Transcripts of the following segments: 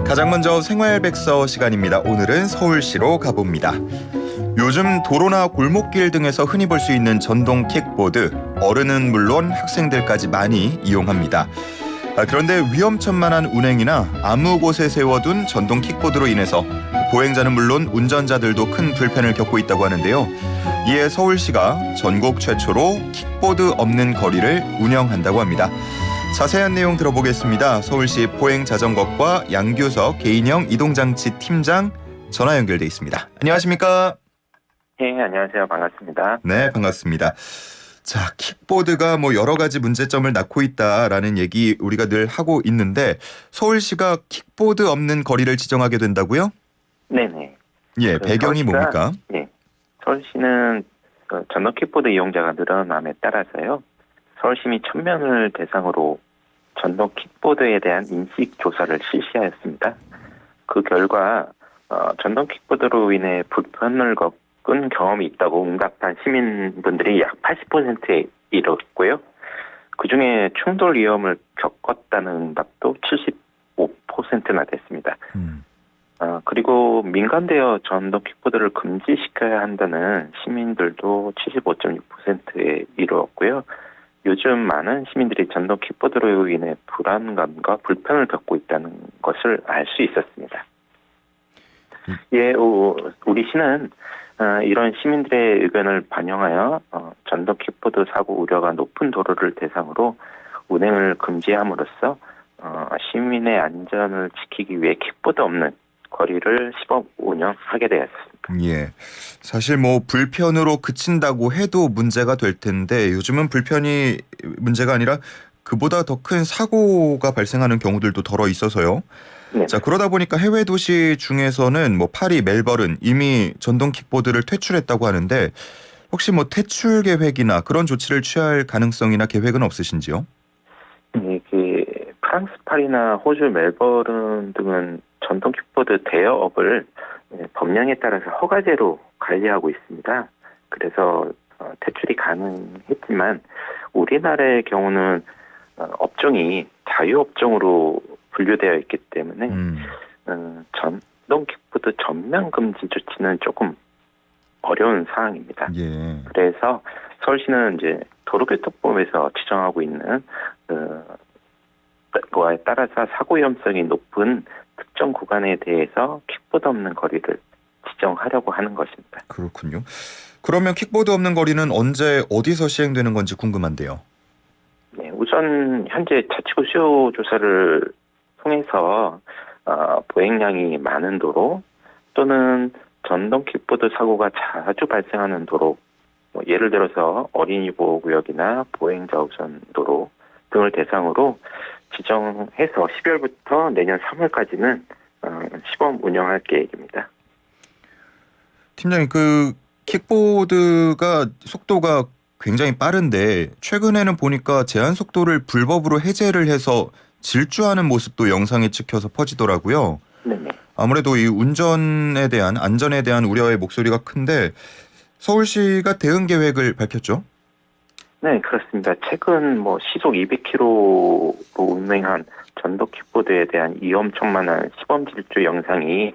가장 먼저 생활백서 시간입니다. 오늘은 서울시로 가봅니다. 요즘 도로나 골목길 등에서 흔히 볼 수 있는 전동 킥보드, 어른은 물론 학생들까지 많이 이용합니다. 그런데 위험천만한 운행이나 아무 곳에 세워둔 전동 킥보드로 인해서 보행자는 물론 운전자들도 큰 불편을 겪고 있다고 하는데요. 이에 서울시가 전국 최초로 킥보드 없는 거리를 운영한다고 합니다. 자세한 내용 들어보겠습니다. 서울시 보행자전거과 양규석 개인형 이동장치 팀장 전화 연결돼 있습니다. 안녕하십니까? 네, 안녕하세요. 반갑습니다. 네, 반갑습니다. 자, 킥보드가 여러 가지 문제점을 낳고 있다라는 얘기 우리가 늘 하고 있는데 서울시가 킥보드 없는 거리를 지정하게 된다고요? 네네. 예, 배경이 뭡니까? 네, 서울시는 전동 킥보드 이용자가 늘어남에 따라서요. 서울시민 1000명을 대상으로 전동 킥보드에 대한 인식 조사를 실시하였습니다. 그 결과 전동 킥보드로 인해 불편을 겪은 경험이 있다고 응답한 시민분들이 약 80%에 이르렀고요. 그중에 충돌 위험을 겪었다는 응답도 75%나 됐습니다. 그리고 민감되어 전동 킥보드를 금지시켜야 한다는 시민들도 75.6%에 이르렀고요. 요즘 많은 시민들이 전동 킥보드로 인해 불안감과 불편을 겪고 있다는 것을 알 수 있었습니다. 예, 우리 시는 이런 시민들의 의견을 반영하여 전동 킥보드 사고 우려가 높은 도로를 대상으로 운행을 금지함으로써 시민의 안전을 지키기 위해 킥보드 없는 거리를 시범 운영하게 되었습니다. 예, 사실 불편으로 그친다고 해도 문제가 될 텐데 요즘은 불편이 문제가 아니라 그보다 더 큰 사고가 발생하는 경우들도 덜어 있어서요. 네. 자, 그러다 보니까 해외 도시 중에서는 파리, 멜버른 이미 전동 킥보드를 퇴출했다고 하는데 혹시 퇴출 계획이나 그런 조치를 취할 가능성이나 계획은 없으신지요? 네, 프랑스 파리나 호주 멜버른 등은 전동 킥보드 대여업을 법령에 따라서 허가제로 관리하고 있습니다. 그래서 퇴출이 가능했지만 우리나라의 경우는 업종이 자유업종으로 분류되어 있기 때문에 전동 킥보드 전면 금지 조치는 조금 어려운 상황입니다. 예. 그래서 서울시는 이제 도로교통법에서 지정하고 있는 그거에 따라서 사고 위험성이 높은 특정 구간에 대해서 킥보드 없는 거리를 지정하려고 하는 것입니다. 그렇군요. 그러면 킥보드 없는 거리는 언제 어디서 시행되는 건지 궁금한데요. 네, 우선 현재 자치구 수요 조사를 통해서 보행량이 많은 도로 또는 전동 킥보드 사고가 자주 발생하는 도로, 예를 들어서 어린이 보호구역이나 보행자 우선 도로 등을 대상으로 지정해서 12월부터 내년 3월까지는 시범 운영할 계획입니다. 팀장님, 킥보드가 속도가 굉장히 빠른데 최근에는 보니까 제한 속도를 불법으로 해제를 해서 질주하는 모습도 영상에 찍혀서 퍼지더라고요. 네네. 아무래도 이 운전에 대한 안전에 대한 우려의 목소리가 큰데 서울시가 대응 계획을 밝혔죠? 네, 그렇습니다. 최근 시속 200km로 운행한 전동 킥보드에 대한 위험천만한 시범 질주 영상이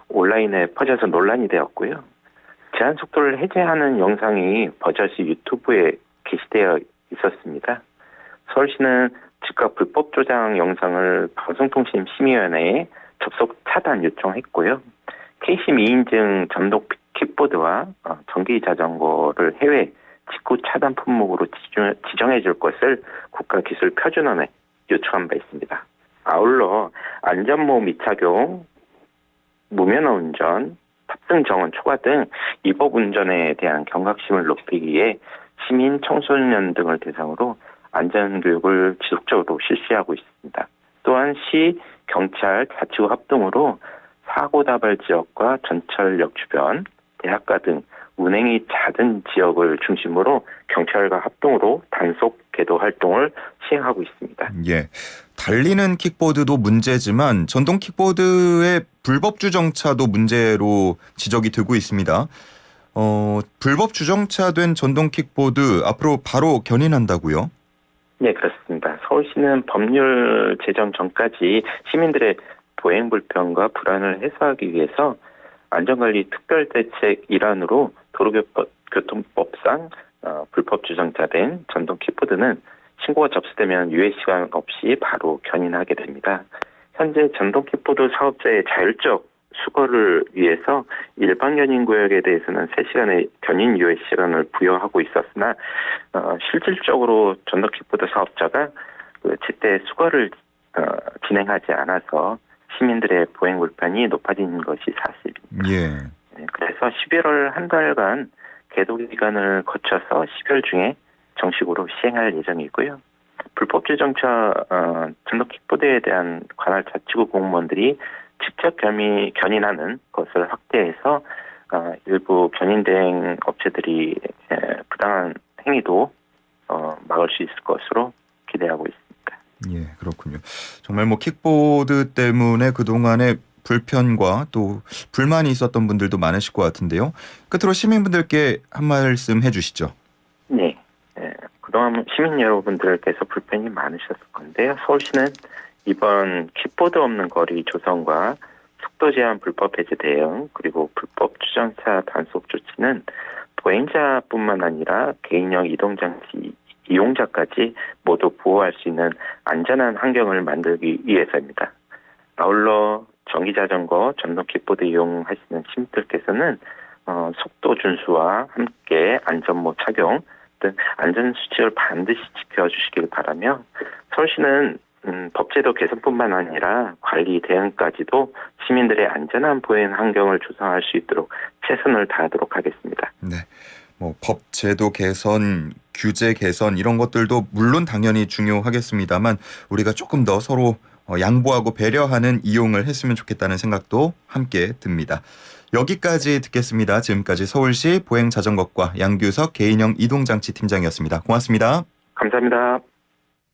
온라인에 퍼져서 논란이 되었고요. 제한 속도를 해제하는 영상이 버젓이 유튜브에 게시되어 있었습니다. 서울시는 즉각 불법 조장 영상을 방송통신심의위원회에 접속 차단 요청했고요. K심 2인증 전동 킥보드와 전기 자전거를 해외 직구 차단 품목으로 지정해 줄 것을 국가기술표준원에 요청한 바 있습니다. 아울러 안전모험 미착용, 무면허 운전, 탑승 정원 초과 등 위법 운전에 대한 경각심을 높이기 위해 시민, 청소년 등을 대상으로 안전교육을 지속적으로 실시하고 있습니다. 또한 시, 경찰, 자치구 합동으로 사고 다발 지역과 전철역 주변, 대학가 등 운행이 잦은 지역을 중심으로 경찰과 합동으로 단속 계도 활동을 시행하고 있습니다. 예, 달리는 킥보드도 문제지만 전동 킥보드의 불법 주정차도 문제로 지적이 되고 있습니다. 불법 주정차된 전동 킥보드 앞으로 바로 견인한다고요? 네, 그렇습니다. 서울시는 법률 제정 전까지 시민들의 보행 불편과 불안을 해소하기 위해서 안전관리 특별대책 일환으로 도로교통법상 불법 주정차된 전동 킥보드는 신고가 접수되면 유예 시간 없이 바로 견인하게 됩니다. 현재 전동 킥보드 사업자의 자율적 수거를 위해서 일반 견인 구역에 대해서는 3시간의 견인 유예 시간을 부여하고 있었으나 실질적으로 전동 킥보드 사업자가 제때 수거를 진행하지 않아서 시민들의 보행 불편이 높아진 것이 사실입니다. 예. 그래서 11월 한 달간 계도 기간을 거쳐서 12월 중에 정식으로 시행할 예정이고요. 불법 주정차 전동 킥보드에 대한 관할 자치구 공무원들이 직접 견인하는 것을 확대해서 일부 견인 대행 업체들이 부당한 행위도 막을 수 있을 것으로 기대하고 있습니다. 예, 그렇군요. 정말 뭐 킥보드 때문에 그동안의 불편과 또 불만이 있었던 분들도 많으실 것 같은데요. 끝으로 시민분들께 한 말씀 해주시죠. 네. 그동안 시민 여러분들께서 불편이 많으셨을 건데요. 서울시는 이번 킥보드 없는 거리 조성과 속도 제한 불법 해제 대응 그리고 불법 주정차 단속 조치는 보행자뿐만 아니라 개인형 이동장치 이용자까지 모두 보호할 수 있는 안전한 환경을 만들기 위해서입니다. 아울러 전기자전거, 전동 킥보드 이용하시는 시민들께서는 속도 준수와 함께 안전모 착용 등 안전수칙을 반드시 지켜주시길 바라며 서울시는 법제도 개선뿐만 아니라 관리 대응까지도 시민들의 안전한 보행 환경을 조성할 수 있도록 최선을 다하도록 하겠습니다. 네, 뭐 법 제도 개선, 규제 개선 이런 것들도 물론 당연히 중요하겠습니다만 우리가 조금 더 서로 양보하고 배려하는 이용을 했으면 좋겠다는 생각도 함께 듭니다. 여기까지 듣겠습니다. 지금까지 서울시 보행자전거과 양규석 개인형 이동장치 팀장이었습니다. 고맙습니다. 감사합니다.